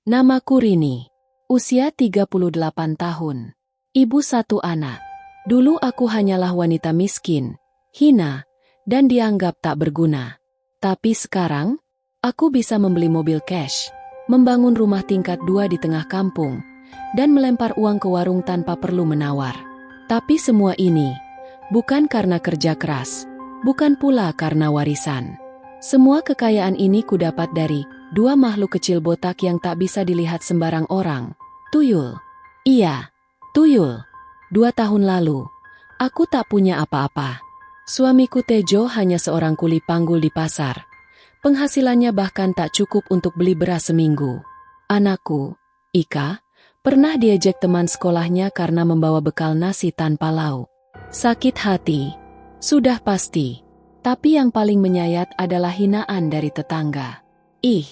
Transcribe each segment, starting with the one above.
Namaku Rini. Usia 38 tahun. Ibu satu anak. Dulu aku hanyalah wanita miskin, hina, dan dianggap tak berguna. Tapi sekarang, aku bisa membeli mobil cash, membangun rumah tingkat 2 di tengah kampung, dan melempar uang ke warung tanpa perlu menawar. Tapi semua ini bukan karena kerja keras, bukan pula karena warisan. Semua kekayaan ini kudapat dari dua makhluk kecil botak yang tak bisa dilihat sembarang orang. Tuyul. Iya, tuyul. 2 tahun lalu, aku tak punya apa-apa. Suamiku Tejo hanya seorang kuli panggul di pasar. Penghasilannya bahkan tak cukup untuk beli beras seminggu. Anakku, Ika, pernah diejek teman sekolahnya karena membawa bekal nasi tanpa lauk. Sakit hati. Sudah pasti. Tapi yang paling menyayat adalah hinaan dari tetangga. Ih,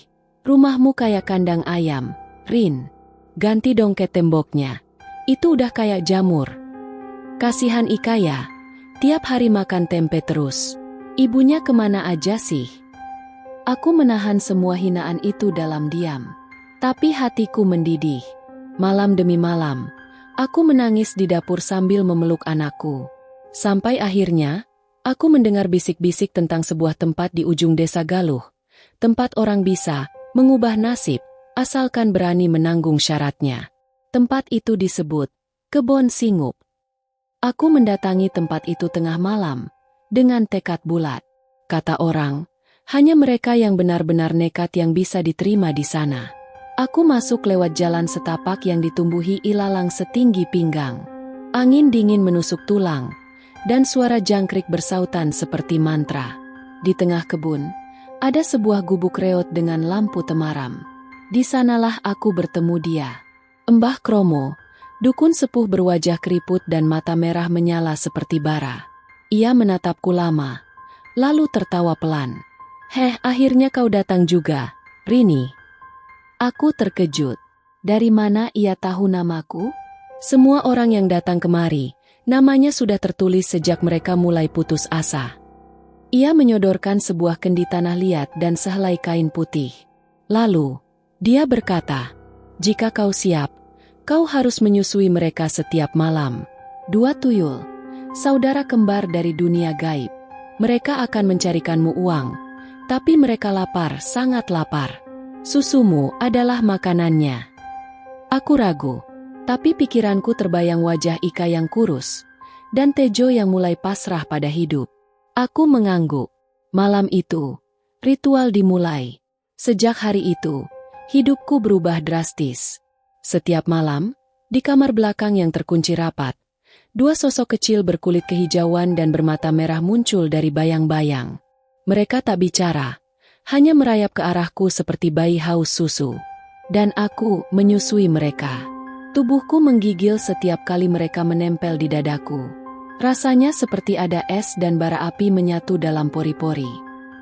rumahmu kayak kandang ayam, Rin. Ganti dongket temboknya. Itu udah kayak jamur. Kasihan Ika ya. Tiap hari makan tempe terus. Ibunya kemana aja sih? Aku menahan semua hinaan itu dalam diam. Tapi hatiku mendidih. Malam demi malam, aku menangis di dapur sambil memeluk anakku. Sampai akhirnya, aku mendengar bisik-bisik tentang sebuah tempat di ujung desa Galuh. Tempat orang bisa mengubah nasib, asalkan berani menanggung syaratnya. Tempat itu disebut Kebon Singup. Aku mendatangi tempat itu tengah malam, dengan tekad bulat. Kata orang, hanya mereka yang benar-benar nekat yang bisa diterima di sana. Aku masuk lewat jalan setapak yang ditumbuhi ilalang setinggi pinggang. Angin dingin menusuk tulang, dan suara jangkrik bersautan seperti mantra. Di tengah kebun, ada sebuah gubuk reot dengan lampu temaram. Di sanalah aku bertemu dia. Mbah Kromo, dukun sepuh berwajah keriput dan mata merah menyala seperti bara. Ia menatapku lama, lalu tertawa pelan. Heh, akhirnya kau datang juga, Rini. Aku terkejut. Dari mana ia tahu namaku? Semua orang yang datang kemari, namanya sudah tertulis sejak mereka mulai putus asa. Ia menyodorkan sebuah kendi tanah liat dan sehelai kain putih. Lalu, dia berkata, jika kau siap, kau harus menyusui mereka setiap malam. 2 tuyul, saudara kembar dari dunia gaib. Mereka akan mencarikanmu uang, tapi mereka lapar, sangat lapar. Susumu adalah makanannya. Aku ragu, tapi pikiranku terbayang wajah Ika yang kurus, dan Tejo yang mulai pasrah pada hidup. Aku mengangguk. Malam itu, ritual dimulai. Sejak hari itu, hidupku berubah drastis. Setiap malam, di kamar belakang yang terkunci rapat, 2 sosok kecil berkulit kehijauan dan bermata merah muncul dari bayang-bayang. Mereka tak bicara, hanya merayap ke arahku seperti bayi haus susu. Dan aku menyusui mereka. Tubuhku menggigil setiap kali mereka menempel di dadaku. Rasanya seperti ada es dan bara api menyatu dalam pori-pori.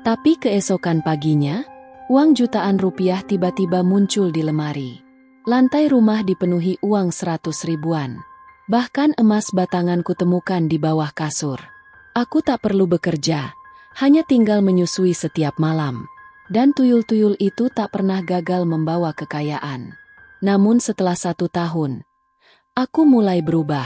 Tapi keesokan paginya, uang jutaan rupiah tiba-tiba muncul di lemari. Lantai rumah dipenuhi uang 100 ribuan. Bahkan emas batangan kutemukan di bawah kasur. Aku tak perlu bekerja, hanya tinggal menyusui setiap malam. Dan tuyul-tuyul itu tak pernah gagal membawa kekayaan. Namun setelah 1 tahun, aku mulai berubah.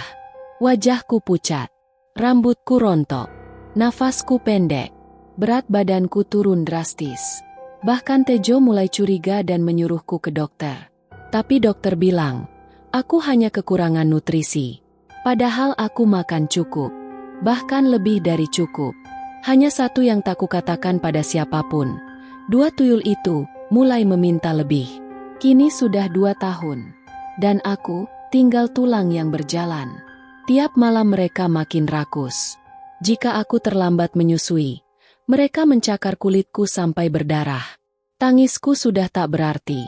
Wajahku pucat, rambutku rontok, nafasku pendek, berat badanku turun drastis. Bahkan Tejo mulai curiga dan menyuruhku ke dokter. Tapi dokter bilang, aku hanya kekurangan nutrisi. Padahal aku makan cukup, bahkan lebih dari cukup. Hanya satu yang tak kukatakan pada siapapun. 2 tuyul itu mulai meminta lebih. Kini sudah 2 tahun. Dan aku tinggal tulang yang berjalan. Tiap malam mereka makin rakus. Jika aku terlambat menyusui, mereka mencakar kulitku sampai berdarah. Tangisku sudah tak berarti.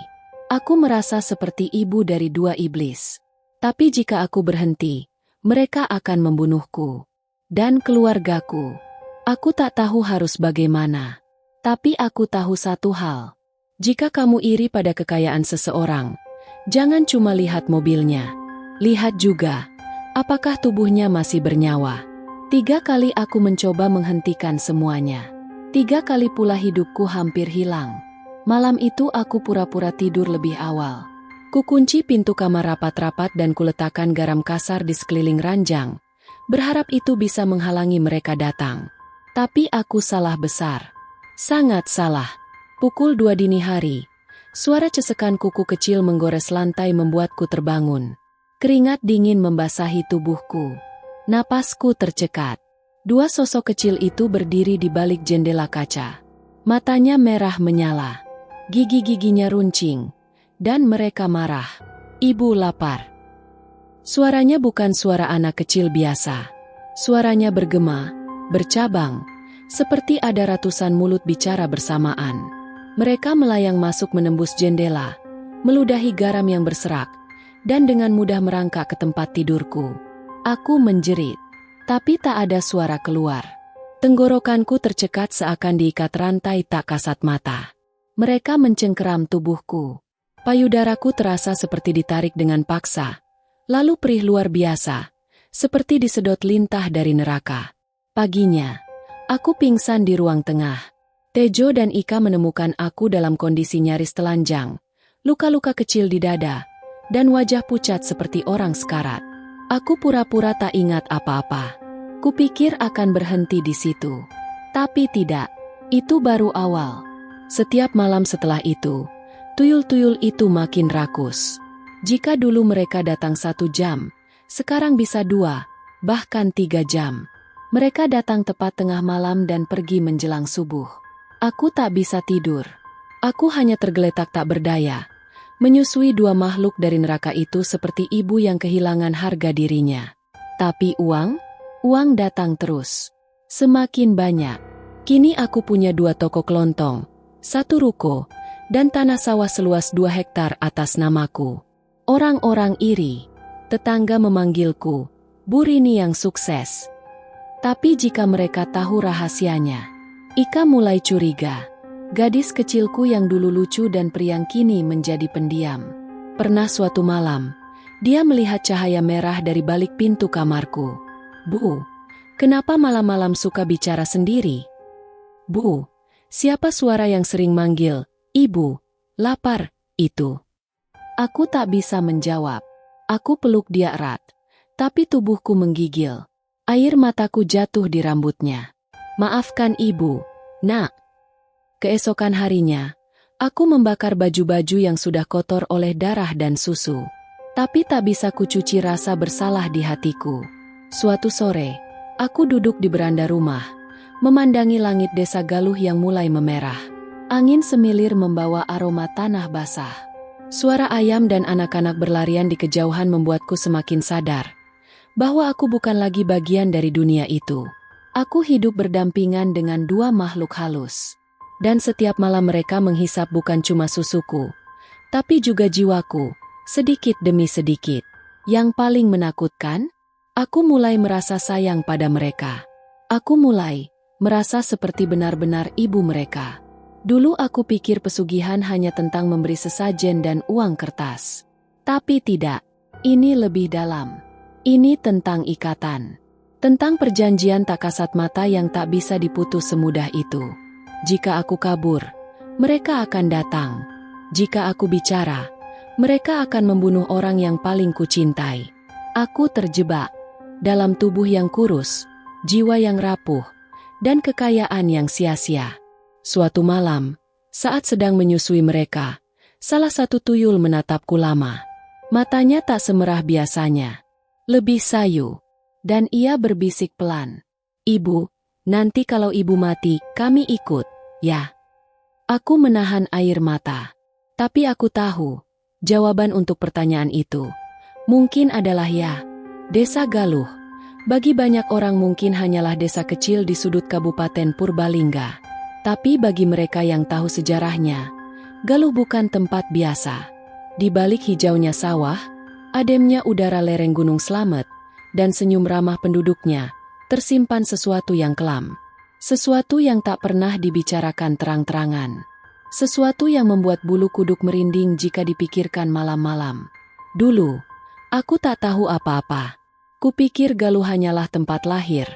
Aku merasa seperti ibu dari 2 iblis. Tapi jika aku berhenti, mereka akan membunuhku. Dan keluargaku. Aku tak tahu harus bagaimana. Tapi aku tahu satu hal. Jika kamu iri pada kekayaan seseorang, jangan cuma lihat mobilnya. Lihat juga, apakah tubuhnya masih bernyawa. 3 kali aku mencoba menghentikan semuanya. 3 kali pula hidupku hampir hilang. Malam itu aku pura-pura tidur lebih awal. Kukunci pintu kamar rapat-rapat dan kuletakkan garam kasar di sekeliling ranjang, berharap itu bisa menghalangi mereka datang. Tapi aku salah besar. Sangat salah. Pukul 2 dini hari. Suara cesekan kuku kecil menggores lantai membuatku terbangun. Keringat dingin membasahi tubuhku. Napasku tercekat. Dua sosok kecil itu berdiri di balik jendela kaca. Matanya merah menyala. Gigi-giginya runcing. Dan mereka marah. Ibu lapar. Suaranya bukan suara anak kecil biasa. Suaranya bergema, bercabang, seperti ada ratusan mulut bicara bersamaan. Mereka melayang masuk menembus jendela, meludahi garam yang berserak, dan dengan mudah merangkak ke tempat tidurku. Aku menjerit, tapi tak ada suara keluar. Tenggorokanku tercekat seakan diikat rantai tak kasat mata. Mereka mencengkeram tubuhku. Payudaraku terasa seperti ditarik dengan paksa, lalu perih luar biasa, seperti disedot lintah dari neraka. Paginya, aku pingsan di ruang tengah. Tejo dan Ika menemukan aku dalam kondisi nyaris telanjang, luka-luka kecil di dada, dan wajah pucat seperti orang sekarat. Aku pura-pura tak ingat apa-apa. Kupikir akan berhenti di situ. Tapi tidak, itu baru awal. Setiap malam setelah itu, tuyul-tuyul itu makin rakus. Jika dulu mereka datang 1 jam, sekarang bisa 2, bahkan 3 jam. Mereka datang tepat tengah malam dan pergi menjelang subuh. Aku tak bisa tidur. Aku hanya tergeletak tak berdaya, menyusui 2 makhluk dari neraka itu seperti ibu yang kehilangan harga dirinya. Tapi uang datang terus. Semakin banyak. Kini aku punya 2 toko kelontong, 1 ruko, dan tanah sawah seluas 2 hektar atas namaku. Orang-orang iri. Tetangga memanggilku, Bu Rini yang sukses. Tapi jika mereka tahu rahasianya, Ika mulai curiga. Gadis kecilku yang dulu lucu dan periang kini menjadi pendiam. Pernah suatu malam, dia melihat cahaya merah dari balik pintu kamarku. Bu, kenapa malam-malam suka bicara sendiri? Bu, siapa suara yang sering manggil, Ibu, lapar, itu? Aku tak bisa menjawab. Aku peluk dia erat, tapi tubuhku menggigil. Air mataku jatuh di rambutnya. Maafkan ibu, nak. Keesokan harinya, aku membakar baju-baju yang sudah kotor oleh darah dan susu. Tapi tak bisa kucuci rasa bersalah di hatiku. Suatu sore, aku duduk di beranda rumah, memandangi langit desa Galuh yang mulai memerah. Angin semilir membawa aroma tanah basah. Suara ayam dan anak-anak berlarian di kejauhan membuatku semakin sadar bahwa aku bukan lagi bagian dari dunia itu. Aku hidup berdampingan dengan 2 makhluk halus. Dan setiap malam mereka menghisap bukan cuma susuku, tapi juga jiwaku, sedikit demi sedikit. Yang paling menakutkan, aku mulai merasa sayang pada mereka. Aku mulai merasa seperti benar-benar ibu mereka. Dulu aku pikir pesugihan hanya tentang memberi sesajen dan uang kertas. Tapi tidak, ini lebih dalam. Ini tentang ikatan. Tentang perjanjian tak kasat mata yang tak bisa diputus semudah itu. Jika aku kabur, mereka akan datang. Jika aku bicara, mereka akan membunuh orang yang paling kucintai. Aku terjebak dalam tubuh yang kurus, jiwa yang rapuh, dan kekayaan yang sia-sia. Suatu malam, saat sedang menyusui mereka, salah satu tuyul menatapku lama. Matanya tak semerah biasanya, lebih sayu, dan ia berbisik pelan. Ibu, nanti kalau ibu mati, kami ikut, ya. Aku menahan air mata. Tapi aku tahu, jawaban untuk pertanyaan itu mungkin adalah ya. Desa Galuh, bagi banyak orang mungkin hanyalah desa kecil di sudut Kabupaten Purbalingga. Tapi bagi mereka yang tahu sejarahnya, Galuh bukan tempat biasa. Di balik hijaunya sawah, ademnya udara lereng Gunung Slamet, dan senyum ramah penduduknya, tersimpan sesuatu yang kelam. Sesuatu yang tak pernah dibicarakan terang-terangan. Sesuatu yang membuat bulu kuduk merinding jika dipikirkan malam-malam. Dulu, aku tak tahu apa-apa. Kupikir Galuh hanyalah tempat lahir,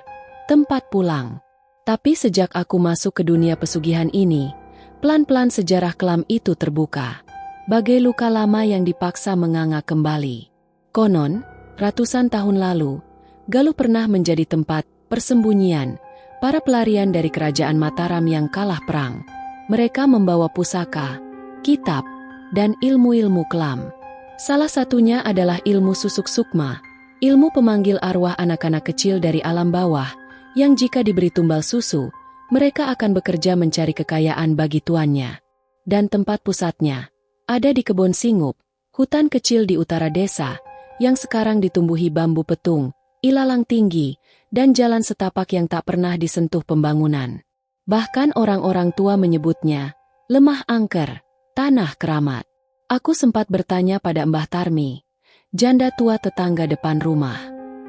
tempat pulang. Tapi sejak aku masuk ke dunia pesugihan ini, pelan-pelan sejarah kelam itu terbuka. bagai luka lama yang dipaksa menganga kembali. Konon, ratusan tahun lalu, Galuh pernah menjadi tempat persembunyian para pelarian dari kerajaan Mataram yang kalah perang. Mereka membawa pusaka, kitab, dan ilmu-ilmu kelam. Salah satunya adalah ilmu susuk sukma, ilmu pemanggil arwah anak-anak kecil dari alam bawah, yang jika diberi tumbal susu, mereka akan bekerja mencari kekayaan bagi tuannya. Dan tempat pusatnya ada di Kebon Singup, hutan kecil di utara desa, yang sekarang ditumbuhi bambu petung, ilalang tinggi, dan jalan setapak yang tak pernah disentuh pembangunan. Bahkan orang-orang tua menyebutnya lemah angker, tanah keramat. Aku sempat bertanya pada Mbah Tarmi, janda tua tetangga depan rumah.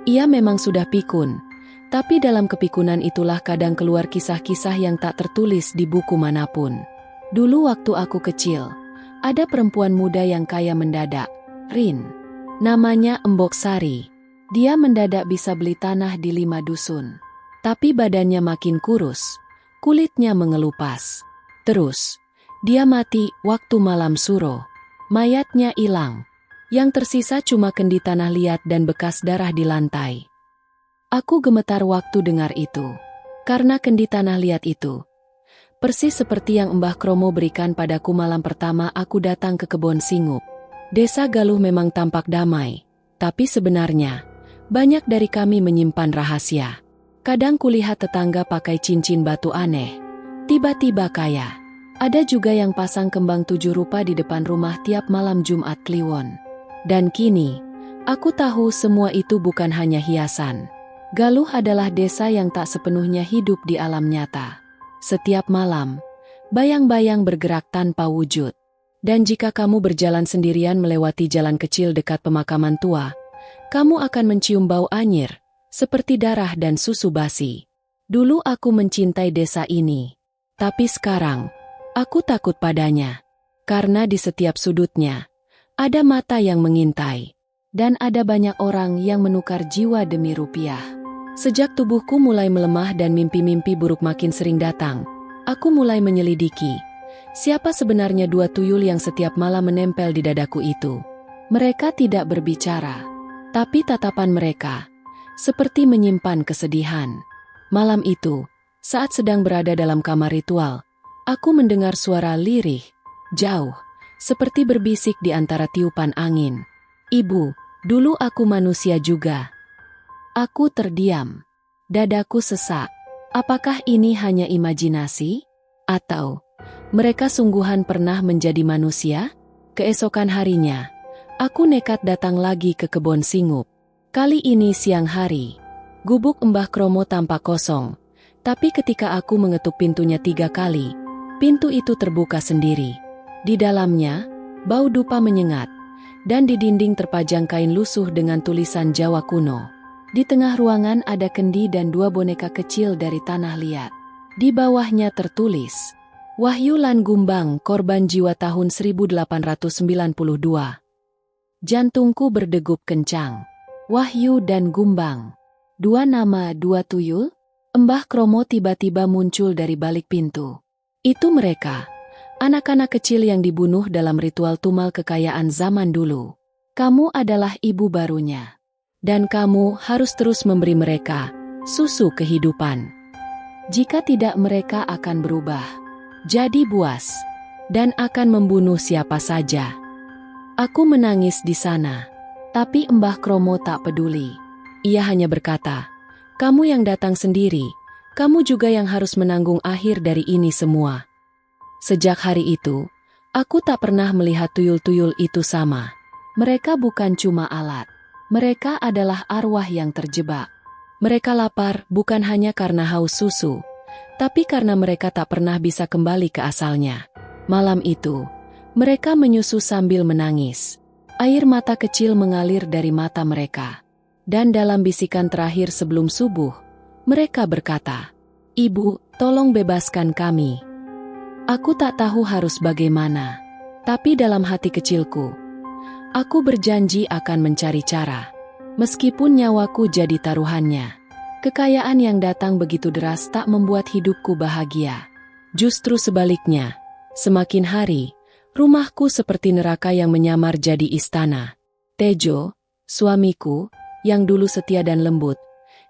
Ia memang sudah pikun, tapi dalam kepikunan itulah kadang keluar kisah-kisah yang tak tertulis di buku manapun. Dulu waktu aku kecil, ada perempuan muda yang kaya mendadak, Rin. Namanya Embok Sari. Dia mendadak bisa beli tanah di 5 dusun. Tapi badannya makin kurus, kulitnya mengelupas. Terus, dia mati waktu malam suro. Mayatnya hilang. Yang tersisa cuma kendi tanah liat dan bekas darah di lantai. Aku gemetar waktu dengar itu. Karena kendi tanah liat itu, persis seperti yang Mbah Kromo berikan padaku malam pertama aku datang ke Kebon Singup. Desa Galuh memang tampak damai, tapi sebenarnya, banyak dari kami menyimpan rahasia. Kadang kulihat tetangga pakai cincin batu aneh, tiba-tiba kaya. Ada juga yang pasang kembang 7 rupa di depan rumah tiap malam Jumat Kliwon. Dan kini, aku tahu semua itu bukan hanya hiasan. Galuh adalah desa yang tak sepenuhnya hidup di alam nyata. Setiap malam, bayang-bayang bergerak tanpa wujud. Dan jika kamu berjalan sendirian melewati jalan kecil dekat pemakaman tua, kamu akan mencium bau anyir, seperti darah dan susu basi. Dulu aku mencintai desa ini. Tapi sekarang, aku takut padanya. Karena di setiap sudutnya, ada mata yang mengintai. Dan ada banyak orang yang menukar jiwa demi rupiah. Sejak tubuhku mulai melemah dan mimpi-mimpi buruk makin sering datang, aku mulai menyelidiki. Siapa sebenarnya 2 tuyul yang setiap malam menempel di dadaku itu? Mereka tidak berbicara. Tapi tatapan mereka seperti menyimpan kesedihan. Malam itu, saat sedang berada dalam kamar ritual, aku mendengar suara lirih, jauh, seperti berbisik di antara tiupan angin. Ibu, dulu aku manusia juga. Aku terdiam. Dadaku sesak. Apakah ini hanya imajinasi? Atau mereka sungguhan pernah menjadi manusia? Keesokan harinya, aku nekat datang lagi ke Kebon Singup. Kali ini siang hari. Gubuk Mbah Kromo tampak kosong. Tapi ketika aku mengetuk pintunya 3 kali, pintu itu terbuka sendiri. Di dalamnya, bau dupa menyengat. Dan di dinding terpajang kain lusuh dengan tulisan Jawa kuno. Di tengah ruangan ada kendi dan 2 boneka kecil dari tanah liat. Di bawahnya tertulis, Wahyu lan Gumbang, korban jiwa tahun 1892. Jantungku berdegup kencang. Wahyu dan Gumbang. 2 nama 2 tuyul? Mbah Kromo tiba-tiba muncul dari balik pintu. Itu mereka, anak-anak kecil yang dibunuh dalam ritual tumal kekayaan zaman dulu. Kamu adalah ibu barunya. Dan kamu harus terus memberi mereka susu kehidupan. Jika tidak mereka akan berubah jadi buas, dan akan membunuh siapa saja. Aku menangis di sana, tapi Mbah Kromo tak peduli. Ia hanya berkata, kamu yang datang sendiri, kamu juga yang harus menanggung akhir dari ini semua. Sejak hari itu, aku tak pernah melihat tuyul-tuyul itu sama. Mereka bukan cuma alat, mereka adalah arwah yang terjebak. Mereka lapar bukan hanya karena haus susu, tapi karena mereka tak pernah bisa kembali ke asalnya. Malam itu, mereka menyusu sambil menangis. Air mata kecil mengalir dari mata mereka. Dan dalam bisikan terakhir sebelum subuh, mereka berkata, Ibu, tolong bebaskan kami. Aku tak tahu harus bagaimana. Tapi dalam hati kecilku, aku berjanji akan mencari cara. Meskipun nyawaku jadi taruhannya. Kekayaan yang datang begitu deras tak membuat hidupku bahagia. Justru sebaliknya, semakin hari, Rumahku seperti neraka yang menyamar jadi istana. Tejo, suamiku, yang dulu setia dan lembut,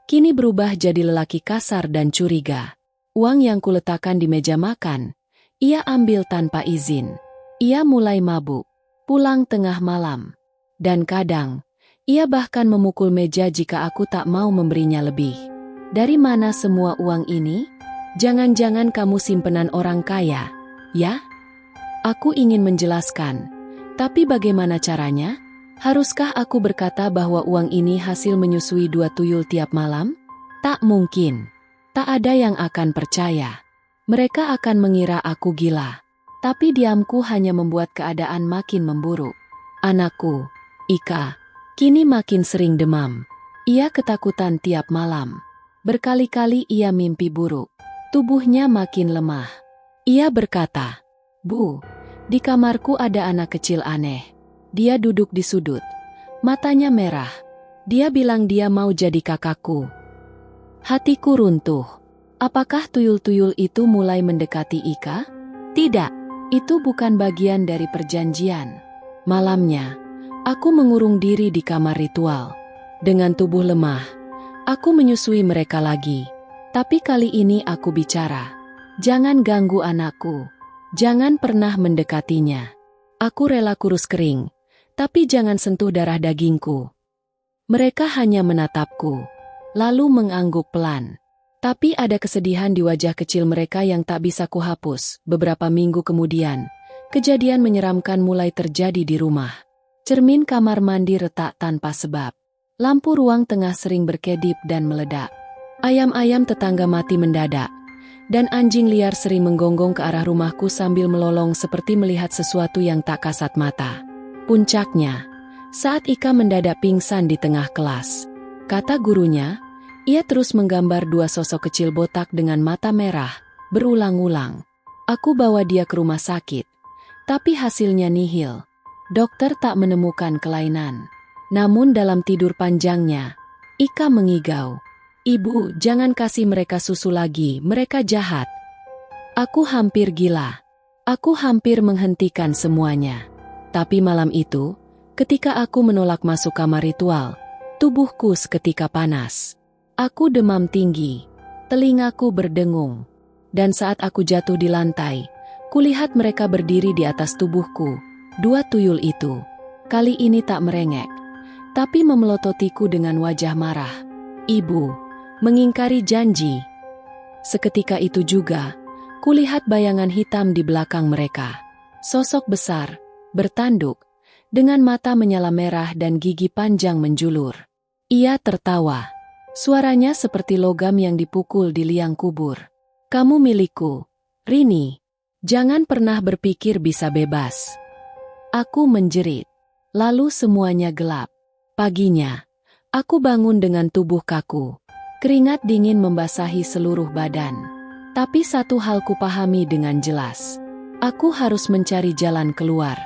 kini berubah jadi lelaki kasar dan curiga. Uang yang kuletakkan di meja makan, ia ambil tanpa izin. Ia mulai mabuk, pulang tengah malam. Dan kadang, ia bahkan memukul meja jika aku tak mau memberinya lebih. Dari mana semua uang ini? Jangan-jangan kamu simpenan orang kaya, ya? Aku ingin menjelaskan, tapi bagaimana caranya? Haruskah aku berkata bahwa uang ini hasil menyusui 2 tuyul tiap malam? Tak mungkin. Tak ada yang akan percaya. Mereka akan mengira aku gila. Tapi diamku hanya membuat keadaan makin memburuk. Anakku, Ika, kini makin sering demam. Ia ketakutan tiap malam. Berkali-kali ia mimpi buruk. Tubuhnya makin lemah. Ia berkata, "Bu, di kamarku ada anak kecil aneh. Dia duduk di sudut. Matanya merah. Dia bilang dia mau jadi kakakku." Hatiku runtuh. Apakah tuyul-tuyul itu mulai mendekati Ika? Tidak, itu bukan bagian dari perjanjian. Malamnya, aku mengurung diri di kamar ritual. Dengan tubuh lemah, aku menyusui mereka lagi. Tapi kali ini aku bicara. Jangan ganggu anakku. Jangan pernah mendekatinya. Aku rela kurus kering, tapi jangan sentuh darah dagingku. Mereka hanya menatapku, lalu mengangguk pelan. Tapi ada kesedihan di wajah kecil mereka yang tak bisa kuhapus. Beberapa minggu kemudian, kejadian menyeramkan mulai terjadi di rumah. Cermin kamar mandi retak tanpa sebab. Lampu ruang tengah sering berkedip dan meledak. Ayam-ayam tetangga mati mendadak. Dan anjing liar sering menggonggong ke arah rumahku sambil melolong seperti melihat sesuatu yang tak kasat mata. Puncaknya, saat Ika mendadak pingsan di tengah kelas. Kata gurunya, ia terus menggambar 2 sosok kecil botak dengan mata merah, berulang-ulang. Aku bawa dia ke rumah sakit, tapi hasilnya nihil. Dokter tak menemukan kelainan. Namun dalam tidur panjangnya, Ika mengigau. "Ibu, jangan kasih mereka susu lagi, mereka jahat." Aku hampir gila. Aku hampir menghentikan semuanya. Tapi malam itu, ketika aku menolak masuk kamar ritual, tubuhku seketika panas. Aku demam tinggi, telingaku berdengung. Dan saat aku jatuh di lantai, kulihat mereka berdiri di atas tubuhku, 2 tuyul itu. Kali ini tak merengek, tapi memelototiku dengan wajah marah. "Ibu, mengingkari janji." Seketika itu juga, kulihat bayangan hitam di belakang mereka. Sosok besar, bertanduk, dengan mata menyala merah dan gigi panjang menjulur. Ia tertawa. Suaranya seperti logam yang dipukul di liang kubur. "Kamu milikku, Rini. Jangan pernah berpikir bisa bebas." Aku menjerit. Lalu semuanya gelap. Paginya, aku bangun dengan tubuh kaku. Keringat dingin membasahi seluruh badan. Tapi satu hal kupahami dengan jelas. Aku harus mencari jalan keluar.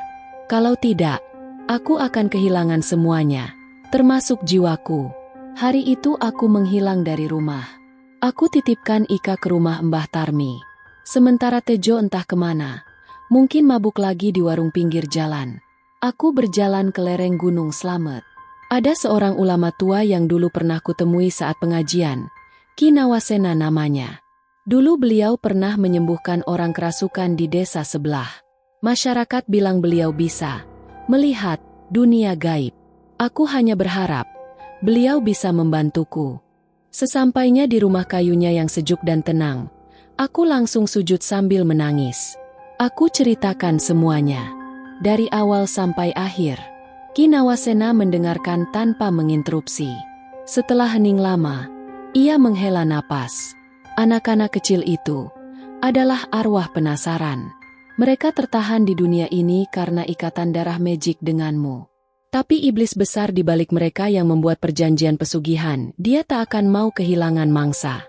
Kalau tidak, aku akan kehilangan semuanya, termasuk jiwaku. Hari itu aku menghilang dari rumah. Aku titipkan Ika ke rumah Mbah Tarmi. Sementara Tejo entah kemana. Mungkin mabuk lagi di warung pinggir jalan. Aku berjalan ke lereng Gunung Slamet. Ada seorang ulama tua yang dulu pernah kutemui saat pengajian. Ki Nawasena namanya. Dulu beliau pernah menyembuhkan orang kerasukan di desa sebelah. Masyarakat bilang beliau bisa melihat dunia gaib. Aku hanya berharap beliau bisa membantuku. Sesampainya di rumah kayunya yang sejuk dan tenang, aku langsung sujud sambil menangis. Aku ceritakan semuanya, dari awal sampai akhir. Ki Nawasena mendengarkan tanpa menginterupsi. Setelah hening lama, ia menghela napas. Anak-anak kecil itu adalah arwah penasaran. Mereka tertahan di dunia ini karena ikatan darah magic denganmu. Tapi iblis besar di balik mereka yang membuat perjanjian pesugihan, dia tak akan mau kehilangan mangsa.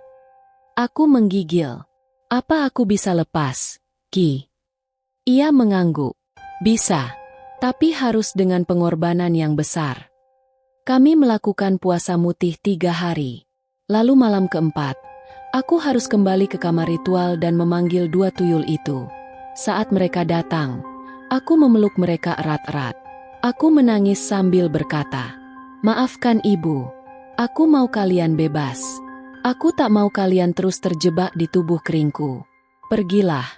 Aku menggigil. Apa aku bisa lepas, Ki? Ia mengangguk. Bisa, tapi harus dengan pengorbanan yang besar. Kami melakukan puasa mutih 3 hari. Lalu malam keempat, aku harus kembali ke kamar ritual dan memanggil 2 tuyul itu. Saat mereka datang, Aku memeluk mereka erat-erat. Aku menangis sambil berkata, "Maafkan ibu. Aku mau kalian bebas. Aku tak mau kalian terus terjebak di tubuh keringku. Pergilah,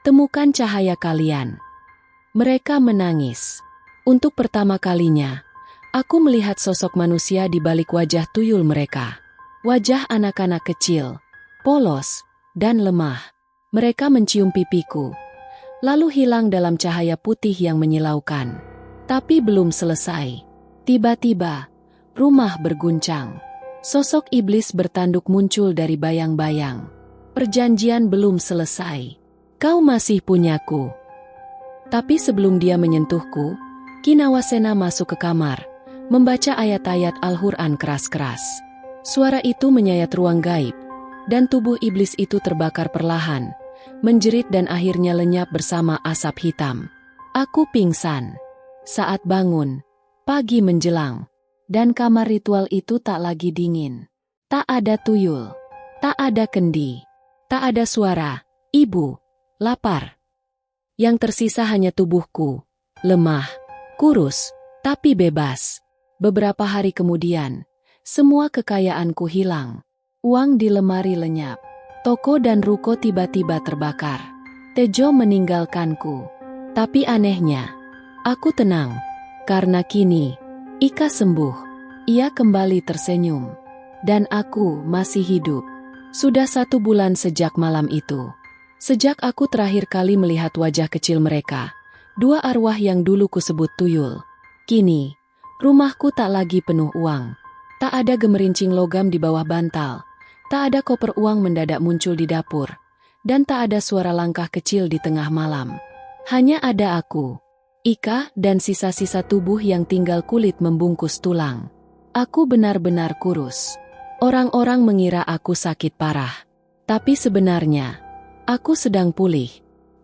temukan cahaya kalian." Mereka menangis. Untuk pertama kalinya, aku melihat sosok manusia di balik wajah tuyul mereka. Wajah anak-anak kecil, polos, dan lemah. Mereka mencium pipiku, lalu hilang dalam cahaya putih yang menyilaukan. Tapi belum selesai. Tiba-tiba, rumah berguncang. Sosok iblis bertanduk muncul dari bayang-bayang. Perjanjian belum selesai. Kau masih punyaku. Tapi sebelum dia menyentuhku, Kinawasena masuk ke kamar, membaca ayat-ayat Al-Quran keras-keras. Suara itu menyayat ruang gaib, dan tubuh iblis itu terbakar perlahan, menjerit dan akhirnya lenyap bersama asap hitam. Aku pingsan. Saat bangun, pagi menjelang, dan kamar ritual itu tak lagi dingin. Tak ada tuyul, tak ada kendi, tak ada suara, "Ibu, lapar." Yang tersisa hanya tubuhku, lemah, kurus, tapi bebas. Beberapa hari kemudian, semua kekayaanku hilang. Uang di lemari lenyap. Toko dan ruko tiba-tiba terbakar. Tejo meninggalkanku. Tapi anehnya, aku tenang. Karena kini, Ika sembuh. Ia kembali tersenyum. Dan aku masih hidup. Sudah 1 bulan sejak malam itu. Sejak aku terakhir kali melihat wajah kecil mereka. 2 arwah yang dulu kusebut tuyul. Kini, rumahku tak lagi penuh uang. Tak ada gemerincing logam di bawah bantal. Tak ada koper uang mendadak muncul di dapur. Dan tak ada suara langkah kecil di tengah malam. Hanya ada aku, Ika, dan sisa-sisa tubuh yang tinggal kulit membungkus tulang. Aku benar-benar kurus. Orang-orang mengira aku sakit parah. Tapi sebenarnya, aku sedang pulih.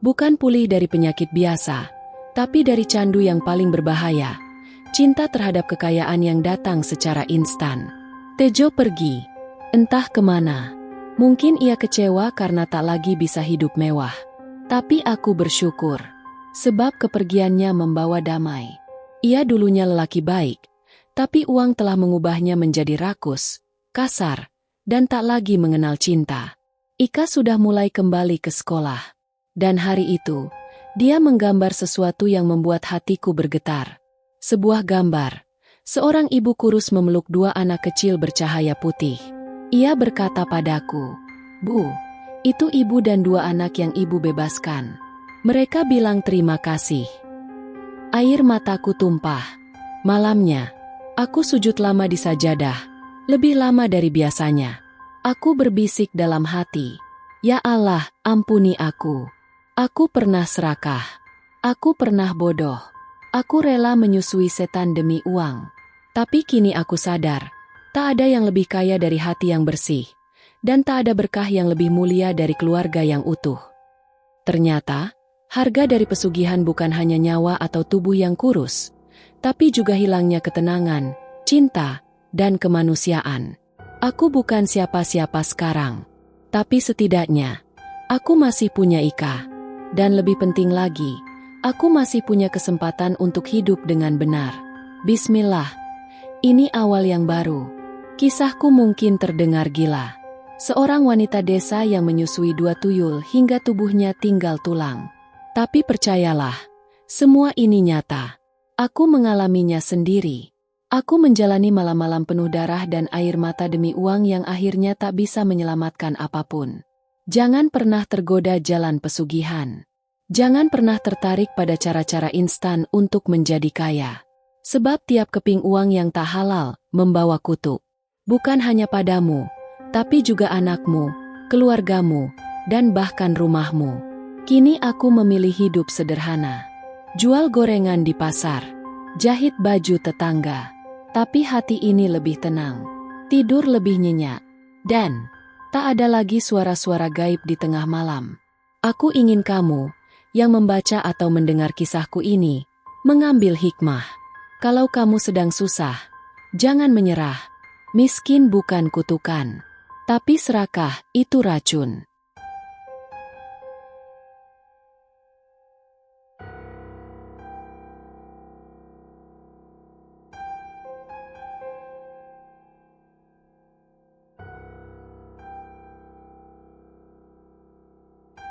Bukan pulih dari penyakit biasa, tapi dari candu yang paling berbahaya. Cinta terhadap kekayaan yang datang secara instan. Tejo pergi. Entah kemana. Mungkin ia kecewa karena tak lagi bisa hidup mewah. Tapi aku bersyukur. Sebab kepergiannya membawa damai. Ia dulunya lelaki baik. Tapi uang telah mengubahnya menjadi rakus, kasar, dan tak lagi mengenal cinta. Ika sudah mulai kembali ke sekolah. Dan hari itu, dia menggambar sesuatu yang membuat hatiku bergetar. Sebuah gambar. Seorang ibu kurus memeluk 2 anak kecil bercahaya putih. Ia berkata padaku, "Bu, itu ibu dan 2 anak yang ibu bebaskan." Mereka bilang terima kasih. Air mataku tumpah. Malamnya, aku sujud lama di sajadah, lebih lama dari biasanya. Aku berbisik dalam hati, "Ya Allah, ampuni aku. Aku pernah serakah. Aku pernah bodoh. Aku rela menyusui setan demi uang. Tapi kini aku sadar, tak ada yang lebih kaya dari hati yang bersih, dan tak ada berkah yang lebih mulia dari keluarga yang utuh." Ternyata, harga dari pesugihan bukan hanya nyawa atau tubuh yang kurus, tapi juga hilangnya ketenangan, cinta, dan kemanusiaan. Aku bukan siapa-siapa sekarang, tapi setidaknya, aku masih punya Ika. Dan lebih penting lagi, aku masih punya kesempatan untuk hidup dengan benar. Bismillah, ini awal yang baru. Kisahku mungkin terdengar gila. Seorang wanita desa yang menyusui 2 tuyul hingga tubuhnya tinggal tulang. Tapi percayalah, semua ini nyata. Aku mengalaminya sendiri. Aku menjalani malam-malam penuh darah dan air mata demi uang yang akhirnya tak bisa menyelamatkan apapun. Jangan pernah tergoda jalan pesugihan. Jangan pernah tertarik pada cara-cara instan untuk menjadi kaya. Sebab tiap keping uang yang tak halal membawa kutuk. Bukan hanya padamu, tapi juga anakmu, keluargamu, dan bahkan rumahmu. Kini aku memilih hidup sederhana. Jual gorengan di pasar, jahit baju tetangga. Tapi hati ini lebih tenang, tidur lebih nyenyak, dan tak ada lagi suara-suara gaib di tengah malam. Aku ingin kamu, yang membaca atau mendengar kisahku ini, mengambil hikmah. Kalau kamu sedang susah, jangan menyerah. Miskin bukan kutukan, tapi serakah itu racun.